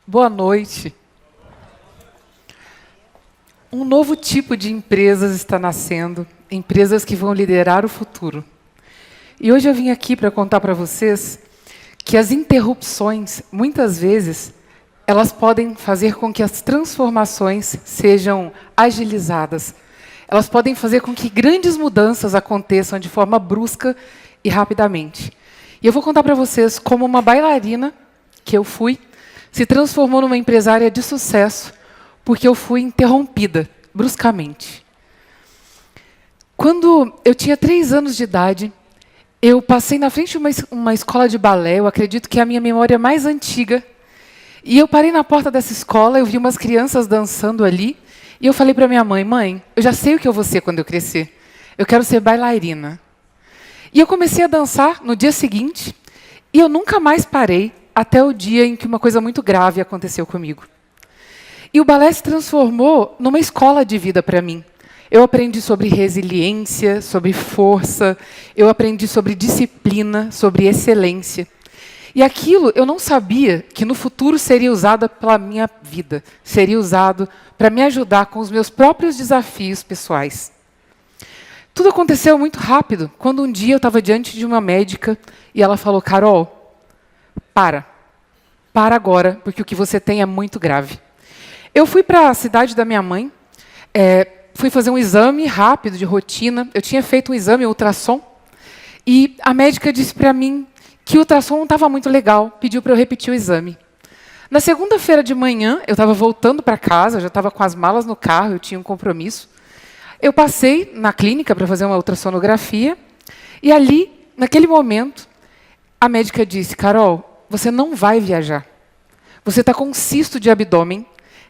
Boa noite. Um novo tipo de empresas está nascendo, empresas que vão liderar o futuro. E hoje eu vim aqui para contar para vocês que as interrupções, muitas vezes, elas podem fazer com que as transformações sejam agilizadas. Elas podem fazer com que grandes mudanças aconteçam de forma brusca e rapidamente. E eu vou contar para vocês como uma bailarina, que eu fui, se transformou numa empresária de sucesso porque eu fui interrompida bruscamente. Quando eu tinha 3 anos de idade, eu passei na frente de uma escola de balé, eu acredito que é a minha memória mais antiga, e eu parei na porta dessa escola, eu vi umas crianças dançando ali, e eu falei para minha mãe, mãe, eu já sei o que eu vou ser quando eu crescer, eu quero ser bailarina. E eu comecei a dançar no dia seguinte, e eu nunca mais parei, até o dia em que uma coisa muito grave aconteceu comigo. E o balé se transformou numa escola de vida para mim. Eu aprendi sobre resiliência, sobre força, eu aprendi sobre disciplina, sobre excelência. E aquilo eu não sabia que no futuro seria usado pela minha vida, seria usado para me ajudar com os meus próprios desafios pessoais. Tudo aconteceu muito rápido, quando um dia eu estava diante de uma médica e ela falou, Carol, para agora, porque o que você tem é muito grave. Eu fui para a cidade da minha mãe, fui fazer um exame rápido de rotina. Eu tinha feito um exame, um ultrassom, e a médica disse para mim que o ultrassom não estava muito legal, pediu para eu repetir o exame. Na segunda-feira de manhã, eu estava voltando para casa, já estava com as malas no carro, eu tinha um compromisso. Eu passei na clínica para fazer uma ultrassonografia, e ali, naquele momento, a médica disse, Carol, você não vai viajar. Você está com um cisto de abdômen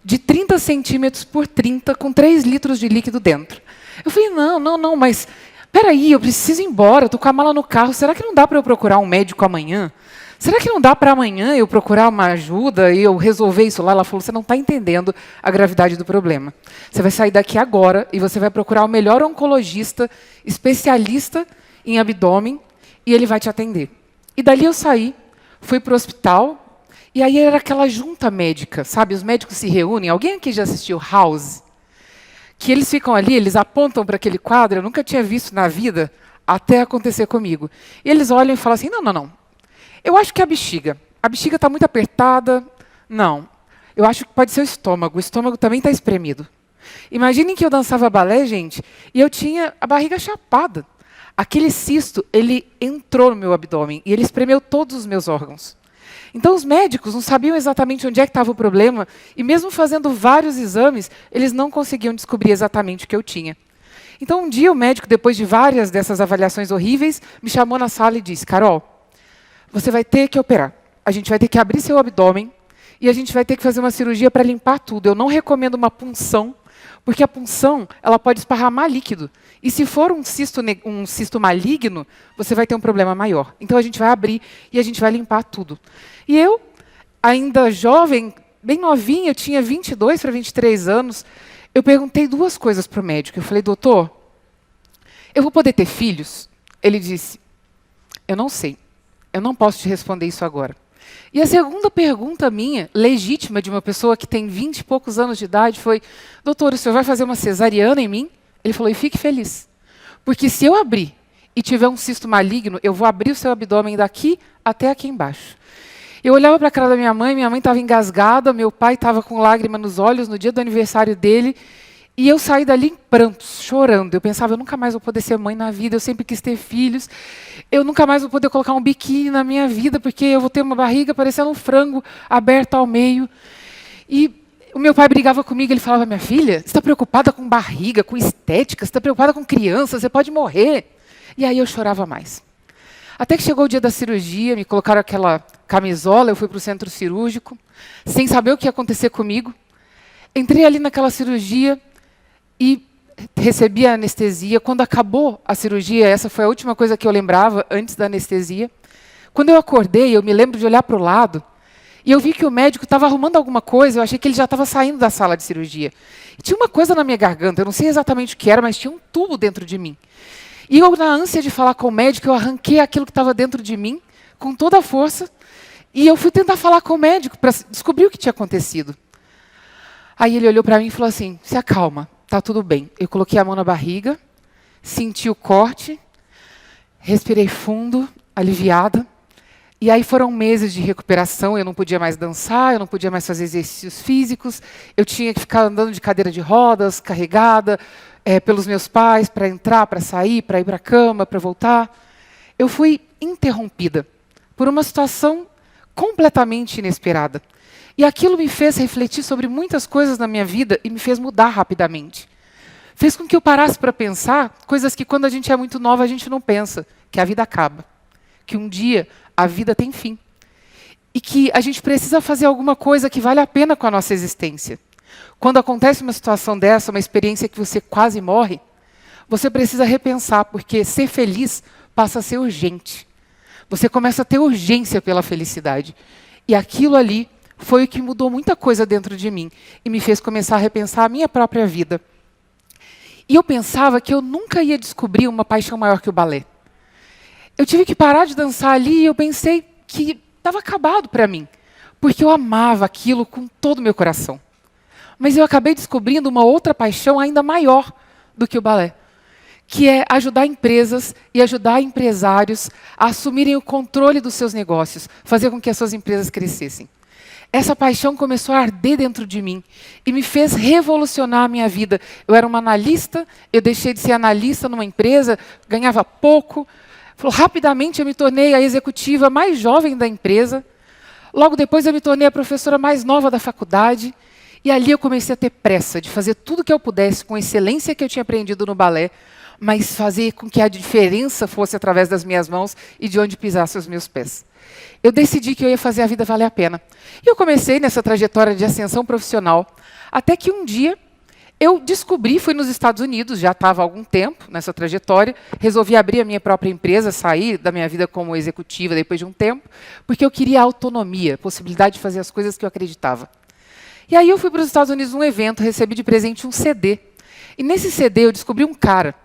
de 30 centímetros por 30, com 3 litros de líquido dentro. Eu falei, não, mas peraí, eu preciso ir embora, estou com a mala no carro, será que não dá para eu procurar um médico amanhã? Será que não dá para amanhã eu procurar uma ajuda e eu resolver isso lá? Ela falou, você não está entendendo a gravidade do problema. Você vai sair daqui agora e você vai procurar o melhor oncologista, especialista em abdômen, e ele vai te atender. E dali eu saí, fui para o hospital, e aí era aquela junta médica, sabe? Os médicos se reúnem. Alguém aqui já assistiu House? Que eles ficam ali, eles apontam para aquele quadro, eu nunca tinha visto na vida, até acontecer comigo. E eles olham e falam assim, não. Eu acho que é a bexiga está muito apertada. Não, eu acho que pode ser o estômago também está espremido. Imaginem que eu dançava balé, gente, e eu tinha a barriga chapada. Aquele cisto, ele entrou no meu abdômen e ele espremeu todos os meus órgãos. Então, os médicos não sabiam exatamente onde é que estava o problema, e mesmo fazendo vários exames, eles não conseguiam descobrir exatamente o que eu tinha. Então, um dia, o médico, depois de várias dessas avaliações horríveis, me chamou na sala e disse, Carol, você vai ter que operar. A gente vai ter que abrir seu abdômen, e a gente vai ter que fazer uma cirurgia para limpar tudo. Eu não recomendo uma punção, porque a punção ela pode esparramar líquido. E se for um cisto maligno, você vai ter um problema maior. Então, a gente vai abrir e a gente vai limpar tudo. E eu, ainda jovem, bem novinha, eu tinha 22 para 23 anos, eu perguntei 2 coisas para o médico. Eu falei, doutor, eu vou poder ter filhos? Ele disse, eu não sei. Eu não posso te responder isso agora. E a segunda pergunta minha, legítima, de uma pessoa que tem 20 e poucos anos de idade, foi, doutor, o senhor vai fazer uma cesariana em mim? Ele falou, e fique feliz. Porque se eu abrir e tiver um cisto maligno, eu vou abrir o seu abdômen daqui até aqui embaixo. Eu olhava para a cara da minha mãe estava engasgada, meu pai estava com lágrima nos olhos no dia do aniversário dele, e eu saí dali em prantos, chorando. Eu pensava, eu nunca mais vou poder ser mãe na vida, eu sempre quis ter filhos, eu nunca mais vou poder colocar um biquíni na minha vida, porque eu vou ter uma barriga parecendo um frango aberto ao meio. E o meu pai brigava comigo, ele falava, minha filha, você está preocupada com barriga, com estética, você está preocupada com criança, você pode morrer. E aí eu chorava mais. Até que chegou o dia da cirurgia, me colocaram aquela camisola, eu fui para o centro cirúrgico, sem saber o que ia acontecer comigo. Entrei ali naquela cirurgia e recebi a anestesia. Quando acabou a cirurgia, essa foi a última coisa que eu lembrava antes da anestesia. Quando eu acordei, eu me lembro de olhar para o lado, e eu vi que o médico estava arrumando alguma coisa, eu achei que ele já estava saindo da sala de cirurgia. E tinha uma coisa na minha garganta, eu não sei exatamente o que era, mas tinha um tubo dentro de mim. E eu, na ânsia de falar com o médico, eu arranquei aquilo que estava dentro de mim, com toda a força, E eu fui tentar falar com o médico para descobrir o que tinha acontecido. Aí ele olhou para mim e falou assim, se acalma, tá tudo bem. Eu coloquei a mão na barriga, senti o corte, respirei fundo, aliviada. E aí foram meses de recuperação, eu não podia mais dançar, eu não podia mais fazer exercícios físicos, eu tinha que ficar andando de cadeira de rodas, carregada pelos meus pais, para entrar, para sair, para ir para a cama, para voltar. Eu fui interrompida por uma situação completamente inesperada. E aquilo me fez refletir sobre muitas coisas na minha vida e me fez mudar rapidamente. Fez com que eu parasse para pensar coisas que quando a gente é muito nova a gente não pensa, que a vida acaba, que um dia a vida tem fim. E que a gente precisa fazer alguma coisa que vale a pena com a nossa existência. Quando acontece uma situação dessa, uma experiência que você quase morre, você precisa repensar, porque ser feliz passa a ser urgente. Você começa a ter urgência pela felicidade. E aquilo ali foi o que mudou muita coisa dentro de mim e me fez começar a repensar a minha própria vida. E eu pensava que eu nunca ia descobrir uma paixão maior que o balé. Eu tive que parar de dançar ali e eu pensei que estava acabado para mim, porque eu amava aquilo com todo o meu coração. Mas eu acabei descobrindo uma outra paixão ainda maior do que o balé, que é ajudar empresas e ajudar empresários a assumirem o controle dos seus negócios, fazer com que as suas empresas crescessem. Essa paixão começou a arder dentro de mim e me fez revolucionar a minha vida. Eu era uma analista, eu deixei de ser analista numa empresa, ganhava pouco. Rapidamente eu me tornei a executiva mais jovem da empresa. Logo depois eu me tornei a professora mais nova da faculdade. E ali eu comecei a ter pressa de fazer tudo o que eu pudesse com a excelência que eu tinha aprendido no balé, mas fazer com que a diferença fosse através das minhas mãos e de onde pisassem os meus pés. Eu decidi que eu ia fazer a vida valer a pena. E eu comecei nessa trajetória de ascensão profissional, até que um dia eu descobri, fui nos Estados Unidos, já estava há algum tempo nessa trajetória, resolvi abrir a minha própria empresa, sair da minha vida como executiva depois de um tempo, porque eu queria autonomia, possibilidade de fazer as coisas que eu acreditava. E aí eu fui para os Estados Unidos num evento, recebi de presente um CD. E nesse CD eu descobri um cara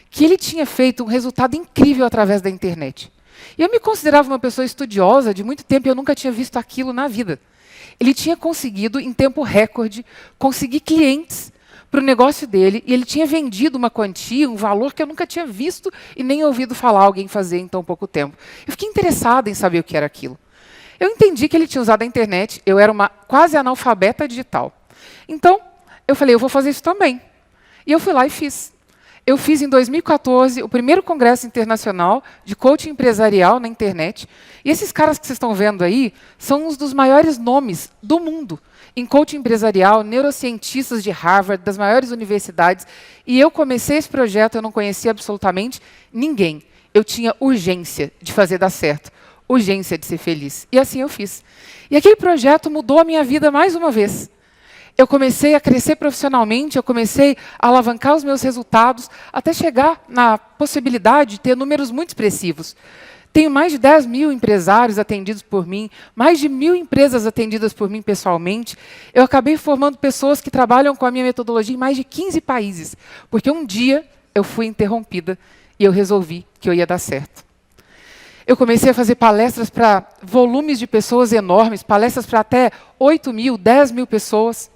que ele tinha feito um resultado incrível através da internet. E eu me considerava uma pessoa estudiosa de muito tempo e eu nunca tinha visto aquilo na vida. Ele tinha conseguido, em tempo recorde, conseguir clientes para o negócio dele, e ele tinha vendido uma quantia, um valor que eu nunca tinha visto e nem ouvido falar alguém fazer em tão pouco tempo. Eu fiquei interessada em saber o que era aquilo. Eu entendi que ele tinha usado a internet, eu era uma quase analfabeta digital. Então, eu falei, eu vou fazer isso também. E eu fui lá e fiz. Eu fiz em 2014 o primeiro congresso internacional de coaching empresarial na internet. E esses caras que vocês estão vendo aí são uns dos maiores nomes do mundo em coaching empresarial, neurocientistas de Harvard, das maiores universidades. E eu comecei esse projeto, eu não conhecia absolutamente ninguém. Eu tinha urgência de fazer dar certo, urgência de ser feliz. E assim eu fiz. E aquele projeto mudou a minha vida mais uma vez. Eu comecei a crescer profissionalmente, eu comecei a alavancar os meus resultados, até chegar na possibilidade de ter números muito expressivos. Tenho mais de 10 mil empresários atendidos por mim, mais de 1.000 empresas atendidas por mim pessoalmente. Eu acabei formando pessoas que trabalham com a minha metodologia em mais de 15 países, porque um dia eu fui interrompida e eu resolvi que eu ia dar certo. Eu comecei a fazer palestras para volumes de pessoas enormes, palestras para até 8 mil, 10 mil pessoas.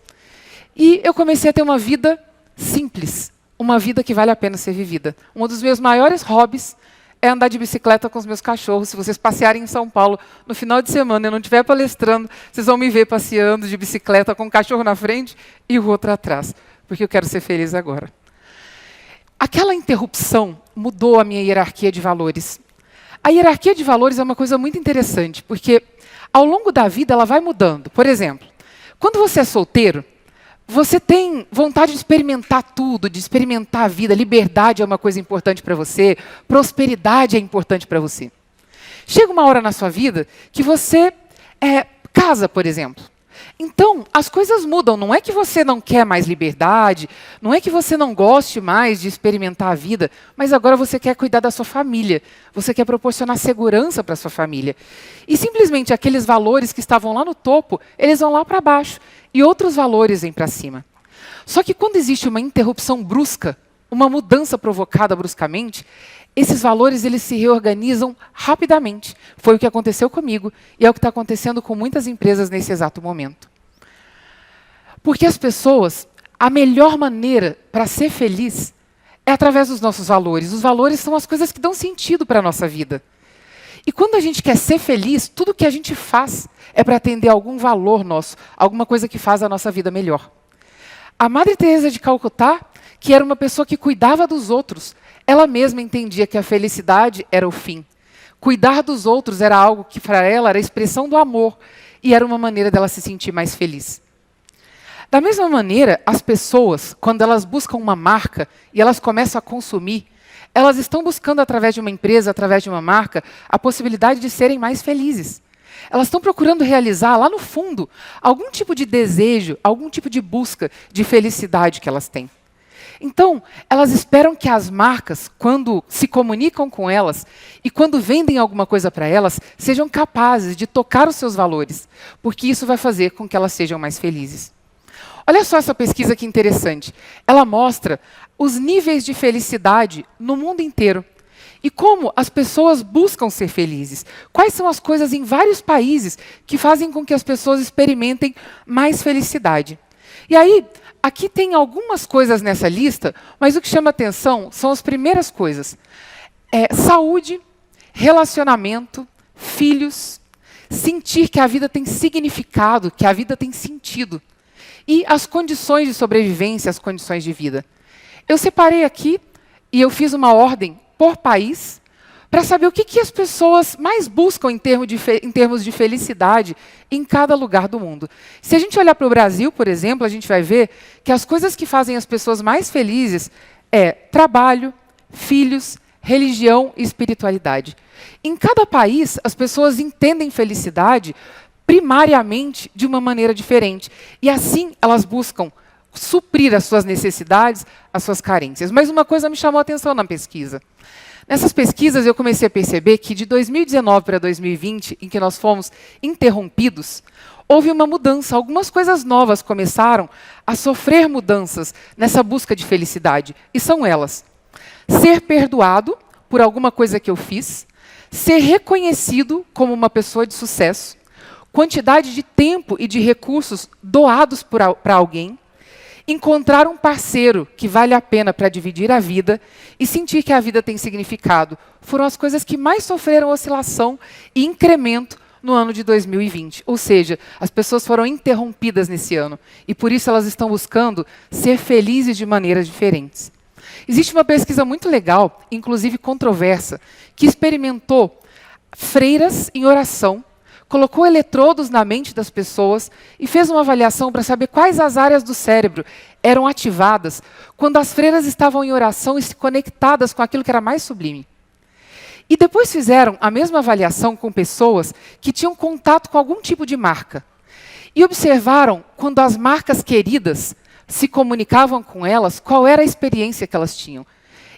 E eu comecei a ter uma vida simples, uma vida que vale a pena ser vivida. Um dos meus maiores hobbies é andar de bicicleta com os meus cachorros. Se vocês passearem em São Paulo no final de semana e eu não estiver palestrando, vocês vão me ver passeando de bicicleta com um cachorro na frente e o outro atrás, porque eu quero ser feliz agora. Aquela interrupção mudou a minha hierarquia de valores. A hierarquia de valores é uma coisa muito interessante, porque ao longo da vida ela vai mudando. Por exemplo, quando você é solteiro, você tem vontade de experimentar tudo, de experimentar a vida. Liberdade é uma coisa importante para você, prosperidade é importante para você. Chega uma hora na sua vida que você casa, por exemplo. Então, as coisas mudam. Não é que você não quer mais liberdade, não é que você não goste mais de experimentar a vida, mas agora você quer cuidar da sua família, você quer proporcionar segurança para a sua família. E simplesmente aqueles valores que estavam lá no topo, eles vão lá para baixo, e outros valores vêm para cima. Só que quando existe uma interrupção brusca, uma mudança provocada bruscamente, esses valores eles se reorganizam rapidamente. Foi o que aconteceu comigo e é o que está acontecendo com muitas empresas nesse exato momento. Porque as pessoas, a melhor maneira para ser feliz é através dos nossos valores. Os valores são as coisas que dão sentido para a nossa vida. E quando a gente quer ser feliz, tudo que a gente faz é para atender a algum valor nosso, alguma coisa que faz a nossa vida melhor. A Madre Teresa de Calcutá, que era uma pessoa que cuidava dos outros, ela mesma entendia que a felicidade era o fim. Cuidar dos outros era algo que para ela era a expressão do amor e era uma maneira dela se sentir mais feliz. Da mesma maneira, as pessoas, quando elas buscam uma marca e elas começam a consumir, elas estão buscando, através de uma empresa, através de uma marca, a possibilidade de serem mais felizes. Elas estão procurando realizar, lá no fundo, algum tipo de desejo, algum tipo de busca de felicidade que elas têm. Então, elas esperam que as marcas, quando se comunicam com elas e quando vendem alguma coisa para elas, sejam capazes de tocar os seus valores, porque isso vai fazer com que elas sejam mais felizes. Olha só essa pesquisa que interessante. Ela mostra os níveis de felicidade no mundo inteiro. E como as pessoas buscam ser felizes. Quais são as coisas em vários países que fazem com que as pessoas experimentem mais felicidade. E aí, aqui tem algumas coisas nessa lista, mas o que chama atenção são as primeiras coisas. Saúde, relacionamento, filhos, sentir que a vida tem significado, que a vida tem sentido. E as condições de sobrevivência, as condições de vida. Eu separei aqui e eu fiz uma ordem por país para saber o que as pessoas mais buscam em termos de felicidade em cada lugar do mundo. Se a gente olhar para o Brasil, por exemplo, a gente vai ver que as coisas que fazem as pessoas mais felizes é trabalho, filhos, religião e espiritualidade. Em cada país, as pessoas entendem felicidade primariamente de uma maneira diferente. E assim elas buscam suprir as suas necessidades, as suas carências. Mas uma coisa me chamou a atenção na pesquisa. Nessas pesquisas eu comecei a perceber que de 2019 para 2020, em que nós fomos interrompidos, houve uma mudança. Algumas coisas novas começaram a sofrer mudanças nessa busca de felicidade. E são elas: ser perdoado por alguma coisa que eu fiz, ser reconhecido como uma pessoa de sucesso, quantidade de tempo e de recursos doados para alguém, encontrar um parceiro que vale a pena para dividir a vida e sentir que a vida tem significado. Foram as coisas que mais sofreram oscilação e incremento no ano de 2020. Ou seja, as pessoas foram interrompidas nesse ano e por isso elas estão buscando ser felizes de maneiras diferentes. Existe uma pesquisa muito legal, inclusive controversa, que experimentou freiras em oração, colocou eletrodos na mente das pessoas e fez uma avaliação para saber quais as áreas do cérebro eram ativadas quando as freiras estavam em oração e se conectadas com aquilo que era mais sublime. E depois fizeram a mesma avaliação com pessoas que tinham contato com algum tipo de marca. E observaram, quando as marcas queridas se comunicavam com elas, qual era a experiência que elas tinham.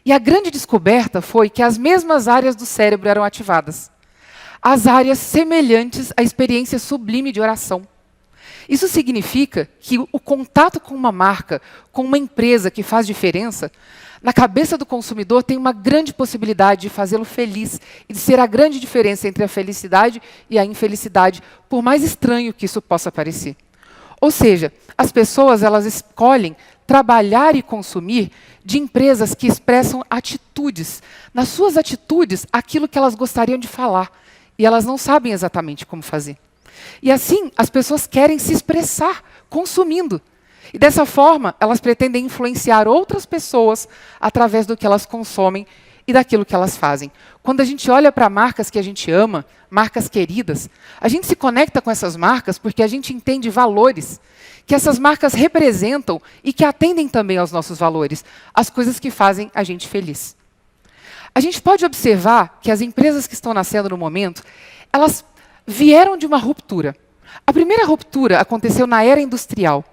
E a grande descoberta foi que as mesmas áreas do cérebro eram ativadas. As áreas semelhantes à experiência sublime de oração. Isso significa que o contato com uma marca, com uma empresa que faz diferença, na cabeça do consumidor tem uma grande possibilidade de fazê-lo feliz e de ser a grande diferença entre a felicidade e a infelicidade, por mais estranho que isso possa parecer. Ou seja, as pessoas elas escolhem trabalhar e consumir de empresas que expressam atitudes. Nas suas atitudes, aquilo que elas gostariam de falar. E elas não sabem exatamente como fazer. E assim, as pessoas querem se expressar consumindo. E dessa forma, elas pretendem influenciar outras pessoas através do que elas consomem e daquilo que elas fazem. Quando a gente olha para marcas que a gente ama, marcas queridas, a gente se conecta com essas marcas porque a gente entende valores que essas marcas representam e que atendem também aos nossos valores, as coisas que fazem a gente feliz. A gente pode observar que as empresas que estão nascendo no momento, elas vieram de uma ruptura. A primeira ruptura aconteceu na era industrial.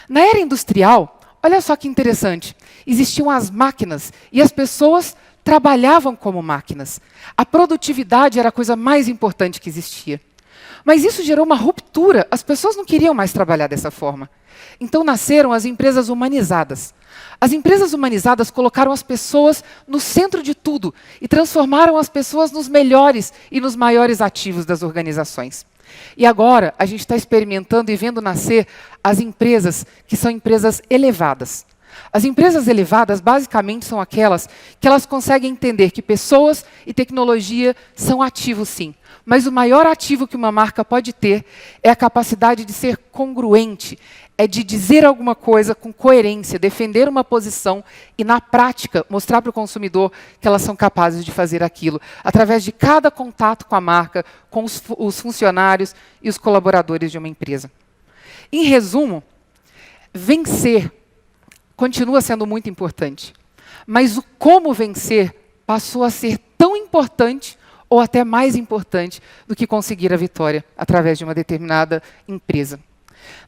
Na era industrial, olha só que interessante, existiam as máquinas e as pessoas trabalhavam como máquinas. A produtividade era a coisa mais importante que existia. Mas isso gerou uma ruptura, as pessoas não queriam mais trabalhar dessa forma. Então nasceram as empresas humanizadas. As empresas humanizadas colocaram as pessoas no centro de tudo e transformaram as pessoas nos melhores e nos maiores ativos das organizações. E agora a gente está experimentando e vendo nascer as empresas que são empresas elevadas. As empresas elevadas basicamente são aquelas que elas conseguem entender que pessoas e tecnologia são ativos sim, mas o maior ativo que uma marca pode ter é a capacidade de ser congruente, é de dizer alguma coisa com coerência, defender uma posição e, na prática, mostrar para o consumidor que elas são capazes de fazer aquilo, através de cada contato com a marca, com os funcionários e os colaboradores de uma empresa. Em resumo, vencer continua sendo muito importante, mas o como vencer passou a ser tão importante ou até mais importante do que conseguir a vitória através de uma determinada empresa.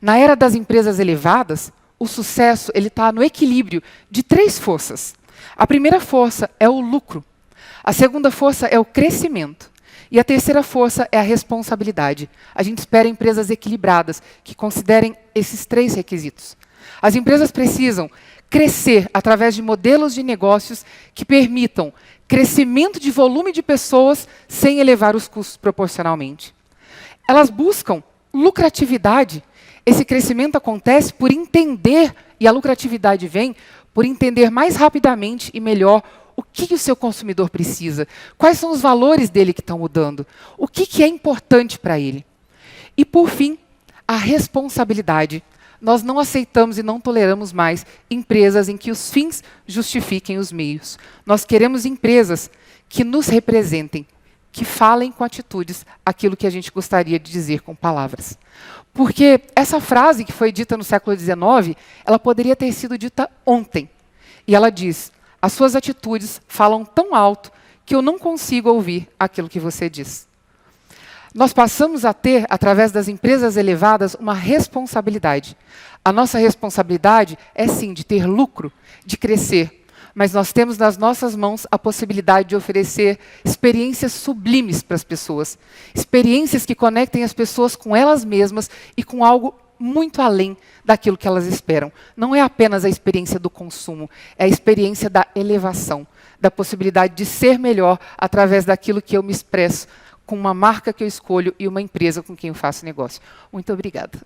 Na era das empresas elevadas, o sucesso está no equilíbrio de 3 forças. A primeira força é o lucro, a segunda força é o crescimento e a terceira força é a responsabilidade. A gente espera empresas equilibradas que considerem esses 3 requisitos. As empresas precisam crescer através de modelos de negócios que permitam crescimento de volume de pessoas sem elevar os custos proporcionalmente. Elas buscam lucratividade. Esse crescimento acontece por entender, e a lucratividade vem por entender mais rapidamente e melhor o que o seu consumidor precisa, quais são os valores dele que estão mudando, o que é importante para ele. E, por fim, a responsabilidade. Nós não aceitamos e não toleramos mais empresas em que os fins justifiquem os meios. Nós queremos empresas que nos representem, que falem com atitudes aquilo que a gente gostaria de dizer com palavras. Porque essa frase que foi dita no século XIX, ela poderia ter sido dita ontem. E ela diz, as suas atitudes falam tão alto que eu não consigo ouvir aquilo que você diz. Nós passamos a ter, através das empresas elevadas, uma responsabilidade. A nossa responsabilidade é, sim, de ter lucro, de crescer. Mas nós temos nas nossas mãos a possibilidade de oferecer experiências sublimes para as pessoas. Experiências que conectem as pessoas com elas mesmas e com algo muito além daquilo que elas esperam. Não é apenas a experiência do consumo, é a experiência da elevação, da possibilidade de ser melhor através daquilo que eu me expresso, com uma marca que eu escolho e uma empresa com quem eu faço negócio. Muito obrigada.